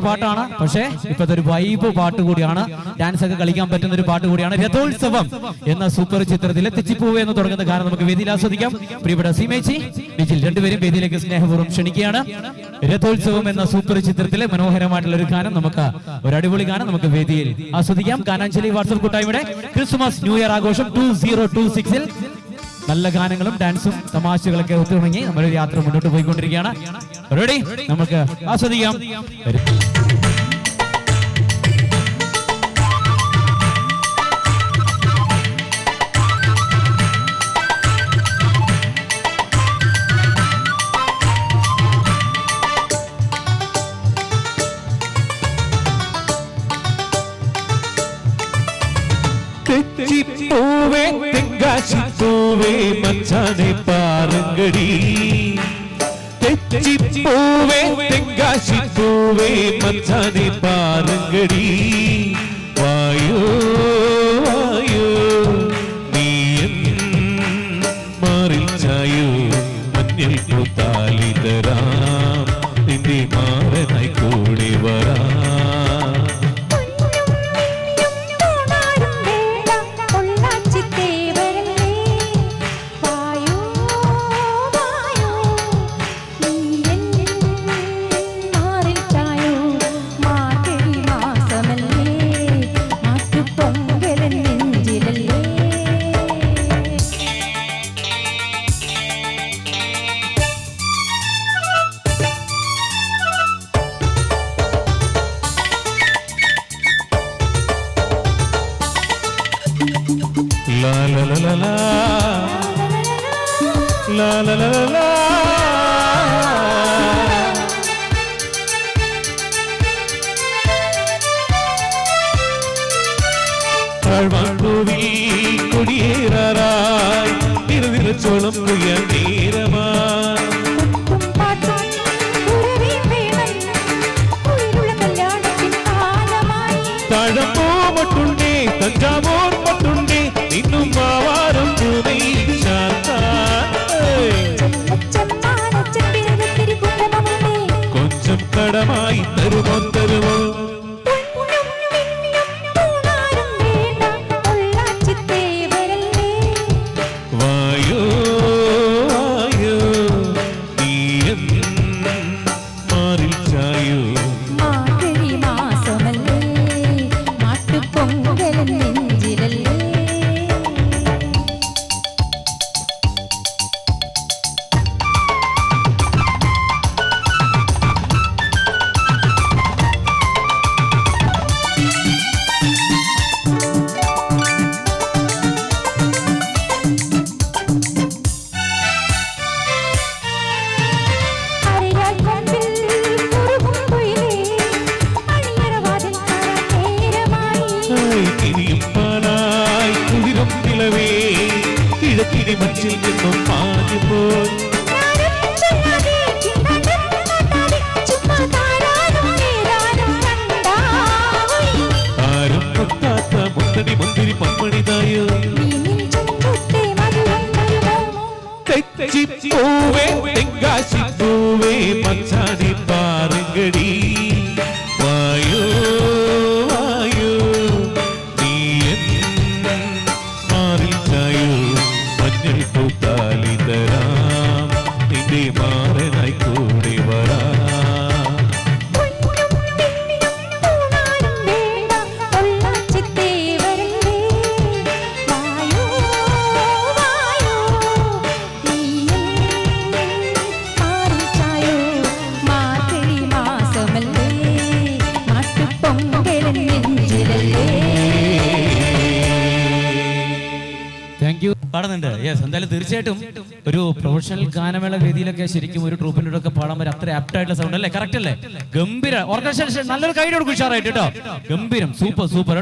പാട്ടാണ്. പക്ഷേ ഇപ്പോഴത്തെ ഒരു വൈബ് പാട്ട് കൂടിയാണ്, ഡാൻസ് ഒക്കെ കളിക്കാൻ പറ്റുന്ന ഒരു പാട്ട് കൂടിയാണ്. രഥോത്സവം എന്ന സൂപ്പർ ചിത്രത്തിലെ തെച്ചിപ്പൂവ് എന്ന് തുടങ്ങുന്ന ഗാനം നമുക്ക് വേദിയിൽ ആസ്വദിക്കാം. പ്രിയപ്പെട്ട സീമേച്ചി, വിജിൽ രണ്ടുപേരും വേദിയിലേക്ക് സ്നേഹപൂർവ്വം ക്ഷണിക്കുകയാണ്. രഥോത്സവം എന്ന സൂപ്പർ ചിത്രത്തിലെ മനോഹരമായിട്ടുള്ള ഒരു ഗാനം, നമുക്ക് ഒരു അടിപൊളി ഗാനം നമുക്ക് വേദിയിൽ ആസ്വദിക്കാം. കാനാഞ്ചേരി വാട്സ്ആപ്പ് കൂട്ടായ്മയുടെ ക്രിസ്മസ് ന്യൂ ഇയർ ആഘോഷം 2026-ൽ നല്ല ഗാനങ്ങളും ഡാൻസും തമാശകളൊക്കെ ഒത്തുണങ്ങി നമ്മളൊരു യാത്ര മുന്നോട്ട് പോയിക്കൊണ്ടിരിക്കുകയാണ്. റെഡി? നമുക്ക് ആസ്വദിക്കാം. തെച്ചിപ്പൂവേ തെങ്കാശിപ്പൂവേ മച്ചാനെ പാറങ്കടി, തെച്ചിപ്പൂവേ തെങ്കാശിപ്പൂവേ മച്ചാനെ പാറങ്കടി, വായോ വായോ നീയൻ മാറിൽ ചായോ മഞ്ഞൾ പൂത്താലി തരാം, നിന്റെ മാറനായി കൂടി വരാം. La la la la la la la la la la. താഴ്വാഴ്പൂവിൽ കുടിയേറാറായി നിറനിറച്ചോളം കുയ്യാൻ നേരമായി, താഴമ്പോ മട്ടുണ്ടേ തഞ്ചാവൂർ പട്ടുണ്ടേ ഇന്നും ആവാരം പൂമൈ കൊഞ്ചം കടമായി തരുമോ തരുമോ. വായോ വായോ നീയൻ മാറിൽ ചായോ, കിഴക്കിനി മച്ചിൽ നിന്നും പാഞ്ഞുപോയി, ആരും പൊത്താത്ത മുത്തടി മുന്തിരി പമ്മണിതായോ. തെച്ചിപ്പൂവേ തെങ്കാശിപ്പൂവേ മച്ചാനെ പാറങ്കടി, വായോ വായോ നീയൻ മാറിൽ ചായോ മഞ്ഞൾ പൂത്താലി തരാം, നിന്റെ മാറനായി കൂടി വരാം. Thank you. പാടുന്നുണ്ട്. യെസ്, എന്തായാലും തീർച്ചയായിട്ടും ഒരു പ്രൊഫഷണൽ ഗാനമേള വേദിയിലൊക്കെ ശരിക്കും ഒരു ട്രൂപ്പിൻ്റെ ഒക്കെ പാടാൻ പറ്റും. അത്ര ആപ്റ്റ് ആയിട്ടുള്ള സൗണ്ട് അല്ലേ? കറക്റ്റ് അല്ലേ? ഗംഭീര ഓർക്കസ്ട്രേഷൻ. നല്ലൊരു കൈ കൊടുക്കും ഉഷാറായിട്ട് കേട്ടോ. ഗംഭീരം, സൂപ്പർ സൂപ്പർ.